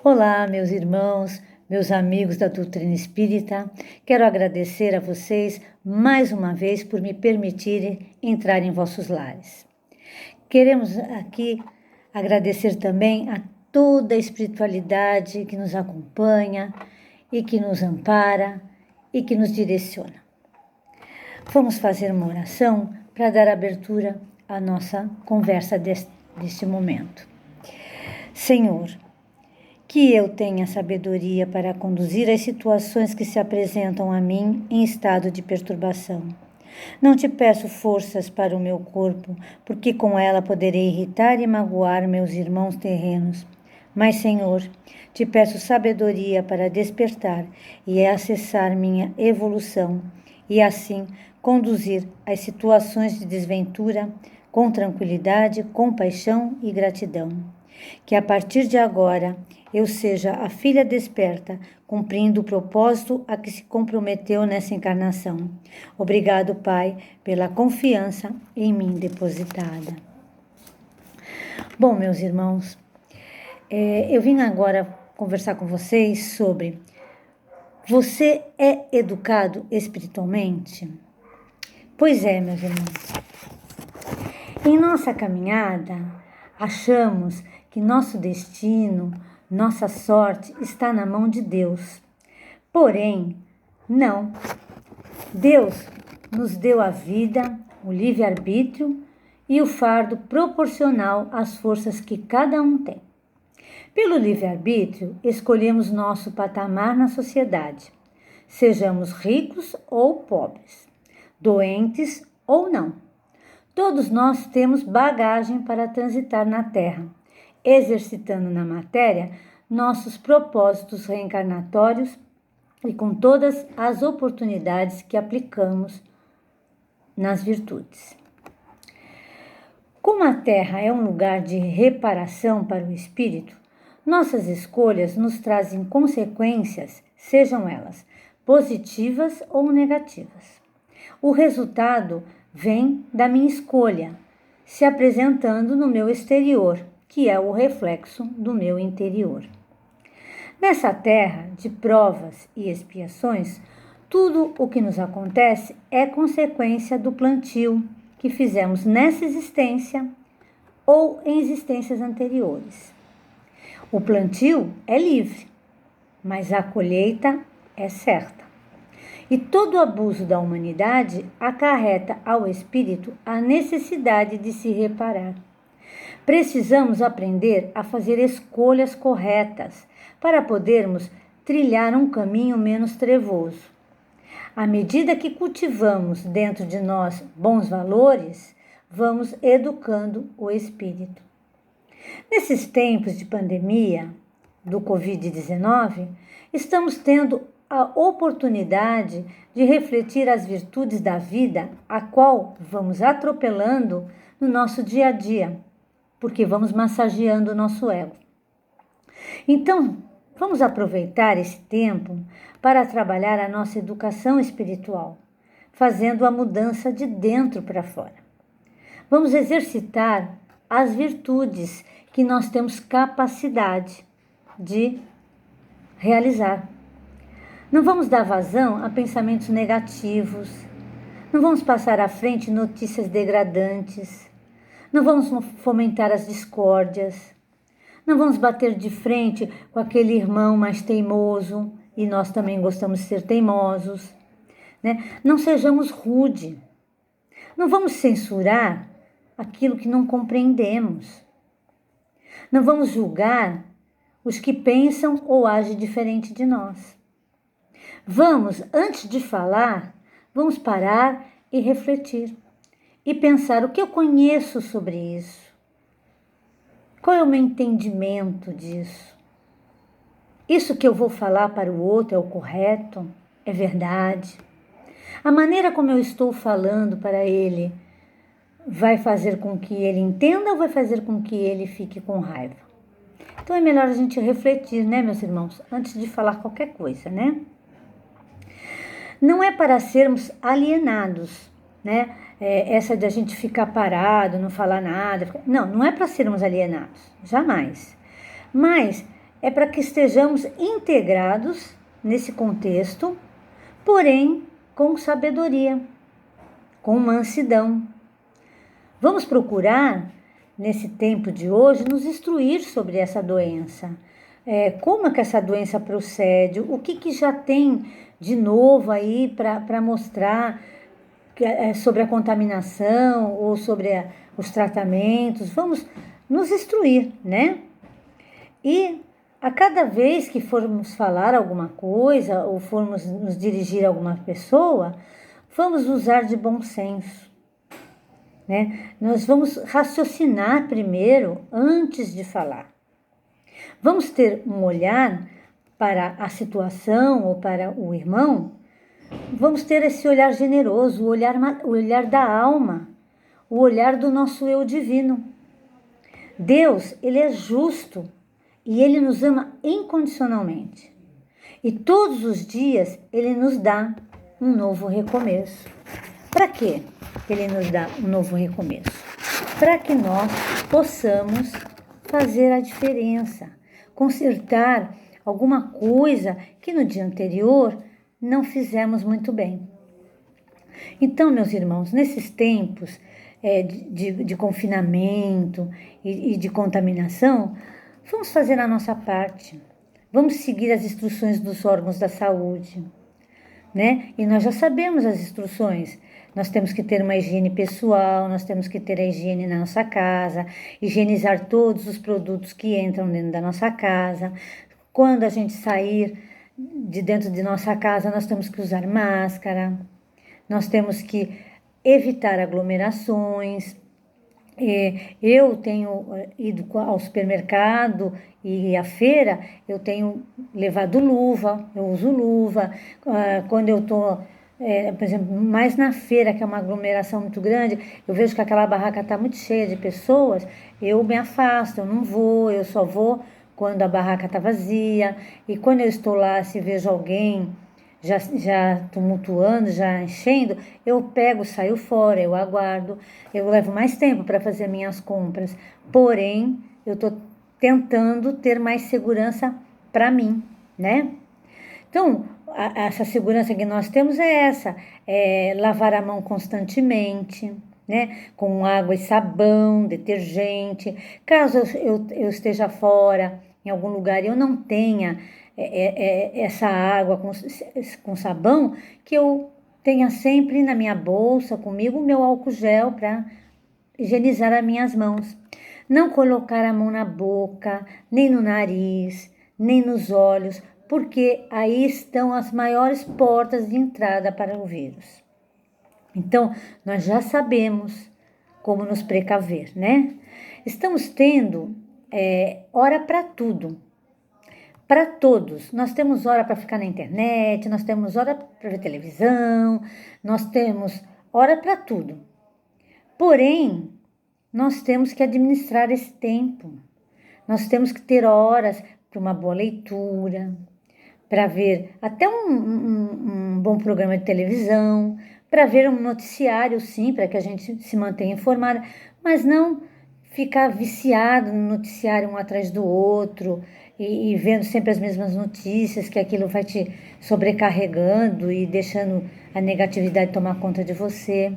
Olá, meus irmãos, meus amigos da doutrina espírita. Quero agradecer a vocês mais uma vez por me permitirem entrar em vossos lares. Queremos aqui agradecer também a toda a espiritualidade que nos acompanha e que nos ampara e que nos direciona. Vamos fazer uma oração para dar abertura à nossa conversa deste momento. Senhor, que eu tenha sabedoria para conduzir as situações que se apresentam a mim em estado de perturbação. Não te peço forças para o meu corpo, porque com ela poderei irritar e magoar meus irmãos terrenos. Mas, Senhor, te peço sabedoria para despertar e acessar minha evolução e assim conduzir as situações de desventura com tranquilidade, compaixão e gratidão. Que a partir de agora eu seja a filha desperta, cumprindo o propósito a que se comprometeu nessa encarnação. Obrigado, Pai, pela confiança em mim depositada. Bom, meus irmãos, eu vim agora conversar com vocês sobre: você é educado espiritualmente? Pois é, meus irmãos. Em nossa caminhada, achamos que nosso destino, nossa sorte está na mão de Deus. Porém, não. Deus nos deu a vida, o livre-arbítrio e o fardo proporcional às forças que cada um tem. Pelo livre-arbítrio, escolhemos nosso patamar na sociedade, sejamos ricos ou pobres, doentes ou não. Todos nós temos bagagem para transitar na Terra, exercitando na matéria nossos propósitos reencarnatórios e com todas as oportunidades que aplicamos nas virtudes. Como a Terra é um lugar de reparação para o espírito, nossas escolhas nos trazem consequências, sejam elas positivas ou negativas. O resultado vem da minha escolha, se apresentando no meu exterior, que é o reflexo do meu interior. Nessa terra de provas e expiações, tudo o que nos acontece é consequência do plantio que fizemos nessa existência ou em existências anteriores. O plantio é livre, mas a colheita é certa. E todo abuso da humanidade acarreta ao espírito a necessidade de se reparar. Precisamos aprender a fazer escolhas corretas para podermos trilhar um caminho menos trevoso. À medida que cultivamos dentro de nós bons valores, vamos educando o espírito. Nesses tempos de pandemia do Covid-19, estamos tendo a oportunidade de refletir as virtudes da vida, a qual vamos atropelando no nosso dia a dia, porque vamos massageando o nosso ego. Então, vamos aproveitar esse tempo para trabalhar a nossa educação espiritual, fazendo a mudança de dentro para fora. Vamos exercitar as virtudes que nós temos capacidade de realizar. Não vamos dar vazão a pensamentos negativos, não vamos passar à frente notícias degradantes, não vamos fomentar as discórdias, não vamos bater de frente com aquele irmão mais teimoso, e nós também gostamos de ser teimosos, né? Não sejamos rude, não vamos censurar aquilo que não compreendemos, não vamos julgar os que pensam ou agem diferente de nós. Vamos, antes de falar, vamos parar e refletir e pensar o que eu conheço sobre isso. Qual é o meu entendimento disso? Isso que eu vou falar para o outro é o correto? É verdade? A maneira como eu estou falando para ele vai fazer com que ele entenda ou vai fazer com que ele fique com raiva? Então é melhor a gente refletir, né, meus irmãos, antes de falar qualquer coisa, né? Não é para sermos alienados, né? Essa de a gente ficar parado, não falar nada. Não é para sermos alienados, jamais. Mas é para que estejamos integrados nesse contexto, porém com sabedoria, com mansidão. Vamos procurar, nesse tempo de hoje, nos instruir sobre essa doença. Como é que essa doença procede, o que já tem de novo aí para mostrar sobre a contaminação ou sobre os tratamentos. Vamos nos instruir, né? E a cada vez que formos falar alguma coisa ou formos nos dirigir a alguma pessoa, vamos usar de bom senso, né? Nós vamos raciocinar primeiro antes de falar. Vamos ter um olhar para a situação ou para o irmão. Vamos ter esse olhar generoso, o olhar da alma, o olhar do nosso eu divino. Deus, Ele é justo e Ele nos ama incondicionalmente. E todos os dias Ele nos dá um novo recomeço. Para quê que Ele nos dá um novo recomeço? Para que nós possamos fazer a diferença, consertar alguma coisa que no dia anterior não fizemos muito bem. Então, meus irmãos, nesses tempos de confinamento e de contaminação, vamos fazer a nossa parte. Vamos seguir as instruções dos órgãos da saúde, né? E nós já sabemos as instruções. Nós temos que ter uma higiene pessoal, nós temos que ter a higiene na nossa casa, higienizar todos os produtos que entram dentro da nossa casa. Quando a gente sair de dentro de nossa casa, nós temos que usar máscara, nós temos que evitar aglomerações. Eu tenho ido ao supermercado e à feira, eu tenho levado luva, eu uso luva. Quando eu estou, por exemplo, mais na feira, que é uma aglomeração muito grande, eu vejo que aquela barraca está muito cheia de pessoas, eu me afasto, eu não vou, eu só vou quando a barraca está vazia. E quando eu estou lá, se vejo alguém já tumultuando, já enchendo, eu pego, saio fora, eu aguardo, eu levo mais tempo para fazer minhas compras, porém, eu estou tentando ter mais segurança para mim, né? Então, essa segurança que nós temos é essa, lavar a mão constantemente, né? Com água e sabão, detergente. Caso eu esteja fora, em algum lugar, e eu não tenha essa água com sabão, que eu tenha sempre na minha bolsa comigo o meu álcool gel para higienizar as minhas mãos. Não colocar a mão na boca, nem no nariz, nem nos olhos, porque aí estão as maiores portas de entrada para o vírus. Então, nós já sabemos como nos precaver, né? Estamos tendo hora para tudo. Para todos. Nós temos hora para ficar na internet, nós temos hora para ver televisão, nós temos hora para tudo. Porém, nós temos que administrar esse tempo. Nós temos que ter horas para uma boa leitura, para ver até um bom programa de televisão, para ver um noticiário, sim, para que a gente se mantenha informado, mas não ficar viciado no noticiário um atrás do outro e vendo sempre as mesmas notícias, que aquilo vai te sobrecarregando e deixando a negatividade tomar conta de você.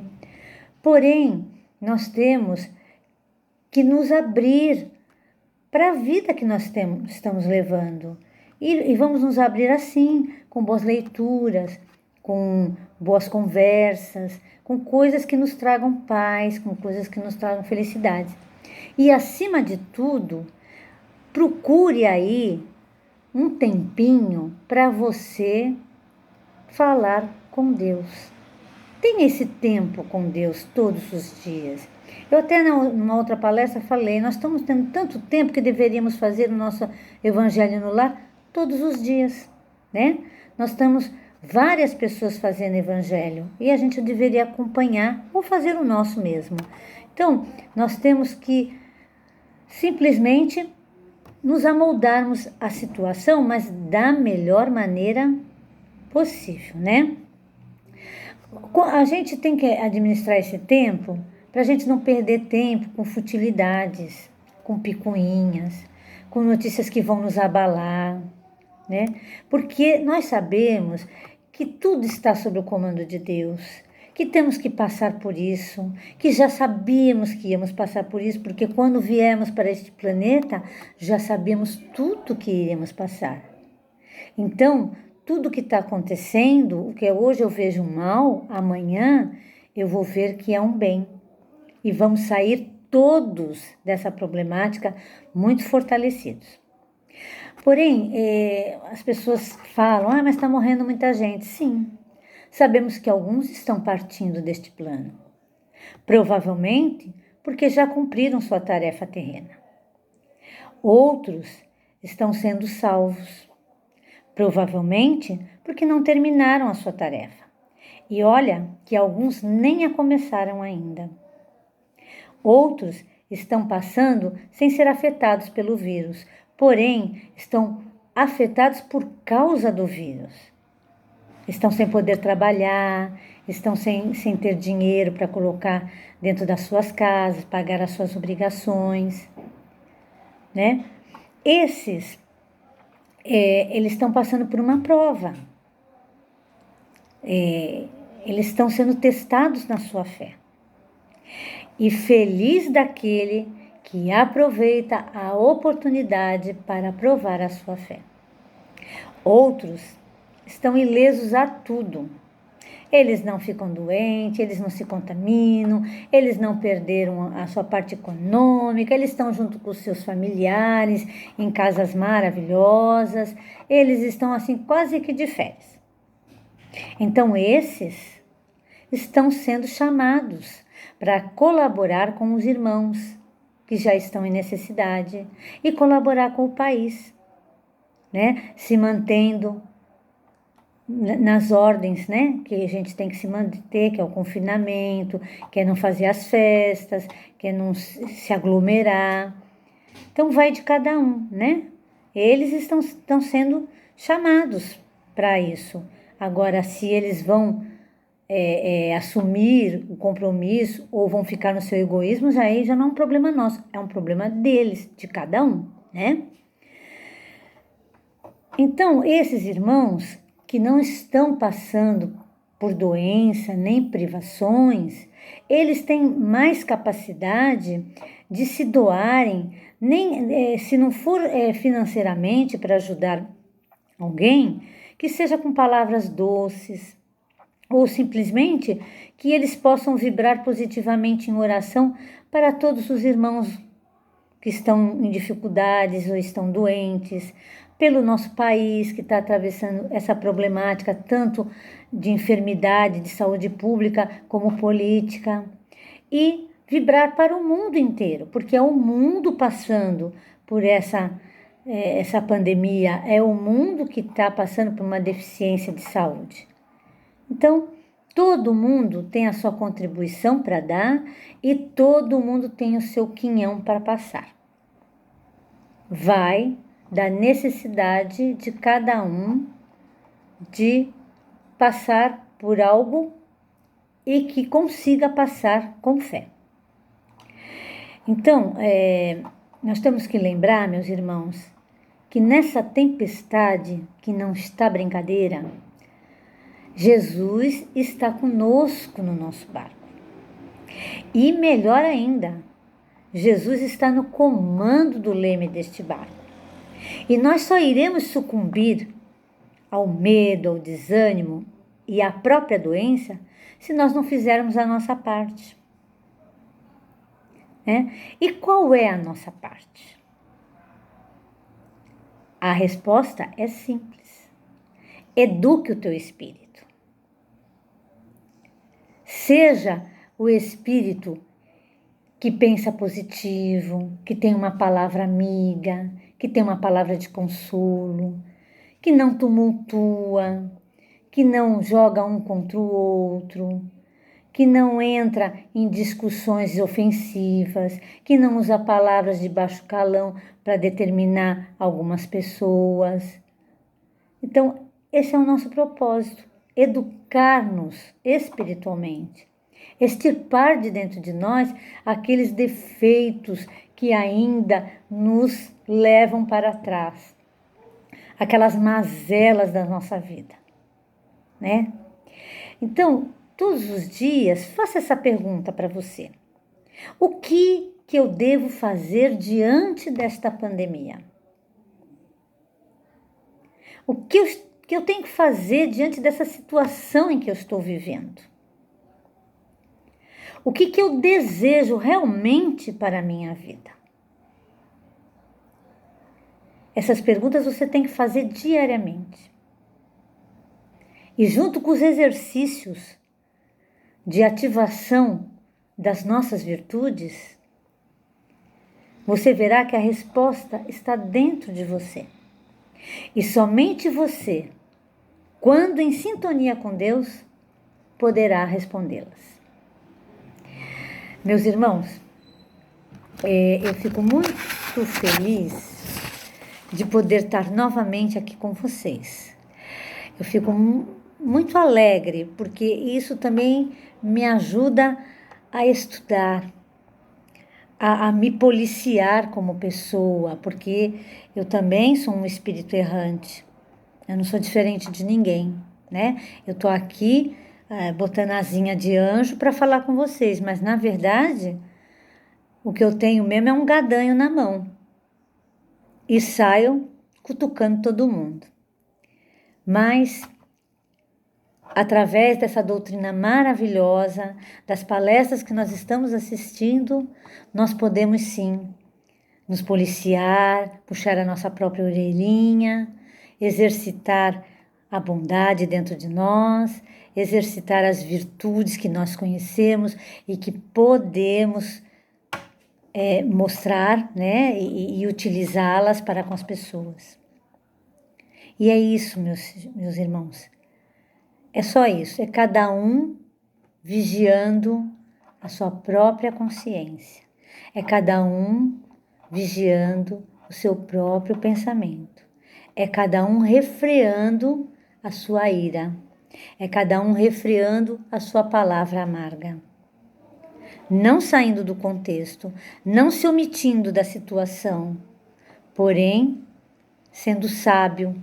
Porém, nós temos que nos abrir para a vida que nós estamos levando. E vamos nos abrir assim, com boas leituras, com boas conversas, com coisas que nos tragam paz, com coisas que nos tragam felicidade. E, acima de tudo, procure aí um tempinho para você falar com Deus. Tenha esse tempo com Deus todos os dias. Eu até numa outra palestra falei, nós estamos tendo tanto tempo que deveríamos fazer o nosso evangelho no lar todos os dias, né? Nós estamos várias pessoas fazendo evangelho e a gente deveria acompanhar ou fazer o nosso mesmo. Então, nós temos que simplesmente nos amoldarmos à situação, mas da melhor maneira possível, né? A gente tem que administrar esse tempo para a gente não perder tempo com futilidades, com picuinhas, com notícias que vão nos abalar, né? Porque nós sabemos que tudo está sob o comando de Deus, que temos que passar por isso, que já sabíamos que íamos passar por isso, porque quando viemos para este planeta, já sabíamos tudo que iríamos passar. Então, tudo que está acontecendo, o que hoje eu vejo mal, amanhã eu vou ver que é um bem. E vamos sair todos dessa problemática muito fortalecidos. Porém, as pessoas falam, mas está morrendo muita gente. Sim, sabemos que alguns estão partindo deste plano. Provavelmente porque já cumpriram sua tarefa terrena. Outros estão sendo salvos. Provavelmente porque não terminaram a sua tarefa. E olha que alguns nem a começaram ainda. Outros estão passando sem ser afetados pelo vírus, porém estão afetados por causa do vírus. Estão sem poder trabalhar, estão sem ter dinheiro para colocar dentro das suas casas, pagar as suas obrigações, né? Esses, eles estão passando por uma prova. Eles estão sendo testados na sua fé. E feliz daquele que aproveita a oportunidade para provar a sua fé. Outros estão ilesos a tudo. Eles não ficam doentes, eles não se contaminam, eles não perderam a sua parte econômica, eles estão junto com os seus familiares, em casas maravilhosas, eles estão assim quase que de férias. Então esses estão sendo chamados para colaborar com os irmãos que já estão em necessidade e colaborar com o país, né? Se mantendo nas ordens, né? Que a gente tem que se manter, que é o confinamento, que é não fazer as festas, que é não se aglomerar. Então vai de cada um, né? Eles estão sendo chamados para isso. Agora, se eles vão assumir o compromisso ou vão ficar no seu egoísmo, aí já não é um problema nosso, é um problema deles, de cada um, né? Então, esses irmãos que não estão passando por doença nem privações, eles têm mais capacidade de se doarem, nem se não for financeiramente para ajudar alguém, que seja com palavras doces, ou simplesmente que eles possam vibrar positivamente em oração para todos os irmãos que estão em dificuldades ou estão doentes, pelo nosso país que está atravessando essa problemática tanto de enfermidade, de saúde pública como política, e vibrar para o mundo inteiro, porque é o mundo passando por essa pandemia, é o mundo que está passando por uma deficiência de saúde. Então, todo mundo tem a sua contribuição para dar e todo mundo tem o seu quinhão para passar. Vai da necessidade de cada um de passar por algo e que consiga passar com fé. Então, nós temos que lembrar, meus irmãos, que nessa tempestade, que não está brincadeira, Jesus está conosco no nosso barco. E melhor ainda, Jesus está no comando do leme deste barco. E nós só iremos sucumbir ao medo, ao desânimo e à própria doença se nós não fizermos a nossa parte. E qual é a nossa parte? A resposta é simples. Eduque o teu espírito. Seja o espírito que pensa positivo, que tem uma palavra amiga, que tem uma palavra de consolo, que não tumultua, que não joga um contra o outro, que não entra em discussões ofensivas, que não usa palavras de baixo calão para determinar algumas pessoas. Então, esse é o nosso propósito, educar-nos espiritualmente, extirpar de dentro de nós aqueles defeitos que ainda nos levam para trás aquelas mazelas da nossa vida, né? Então, todos os dias, faça essa pergunta para você. O que eu devo fazer diante desta pandemia? O que eu tenho que fazer diante dessa situação em que eu estou vivendo? O que eu desejo realmente para a minha vida? Essas perguntas você tem que fazer diariamente. E junto com os exercícios de ativação das nossas virtudes, você verá que a resposta está dentro de você. E somente você, quando em sintonia com Deus, poderá respondê-las. Meus irmãos, eu fico muito feliz de poder estar novamente aqui com vocês. Eu fico muito alegre, porque isso também me ajuda a estudar, a me policiar como pessoa, porque eu também sou um espírito errante. Eu não sou diferente de ninguém, né? Eu tô aqui botando asinha de anjo para falar com vocês, mas na verdade o que eu tenho mesmo é um gadanho na mão e saio cutucando todo mundo. Mas através dessa doutrina maravilhosa, das palestras que nós estamos assistindo, nós podemos sim nos policiar, puxar a nossa própria orelhinha, exercitar a bondade dentro de nós, exercitar as virtudes que nós conhecemos e que podemos mostrar, né, e utilizá-las para com as pessoas. E é isso, meus irmãos. É só isso, é cada um vigiando a sua própria consciência. É cada um vigiando o seu próprio pensamento. É cada um refreando a sua ira. É cada um refreando a sua palavra amarga. Não saindo do contexto, não se omitindo da situação, porém sendo sábio,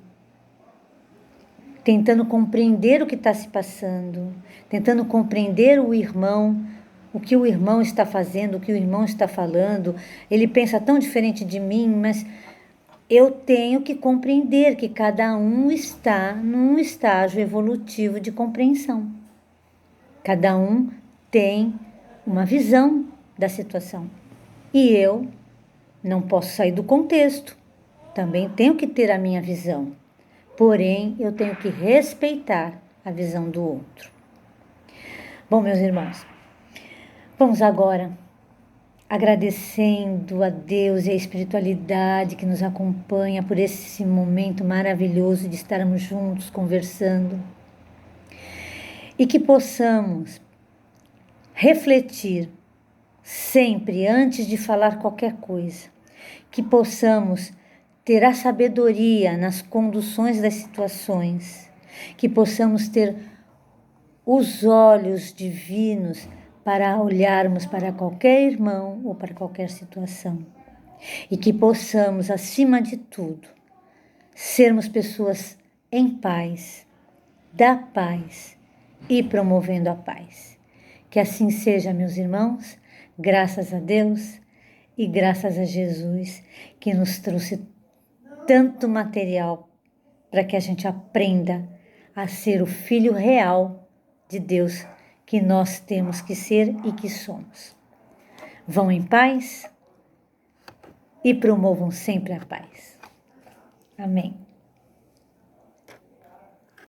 tentando compreender o que está se passando, tentando compreender o irmão, o que o irmão está fazendo, o que o irmão está falando. Ele pensa tão diferente de mim, mas eu tenho que compreender que cada um está num estágio evolutivo de compreensão. Cada um tem uma visão da situação. E eu não posso sair do contexto. Também tenho que ter a minha visão. Porém, eu tenho que respeitar a visão do outro. Bom, meus irmãos, vamos agora agradecendo a Deus e a espiritualidade que nos acompanha por esse momento maravilhoso de estarmos juntos conversando e que possamos refletir sempre antes de falar qualquer coisa, que possamos ter a sabedoria nas conduções das situações, que possamos ter os olhos divinos para olharmos para qualquer irmão ou para qualquer situação. E que possamos, acima de tudo, sermos pessoas em paz, da paz e promovendo a paz. Que assim seja, meus irmãos, graças a Deus e graças a Jesus, que nos trouxe tanto material para que a gente aprenda a ser o filho real de Deus que nós temos que ser e que somos. Vão em paz e promovam sempre a paz. Amém.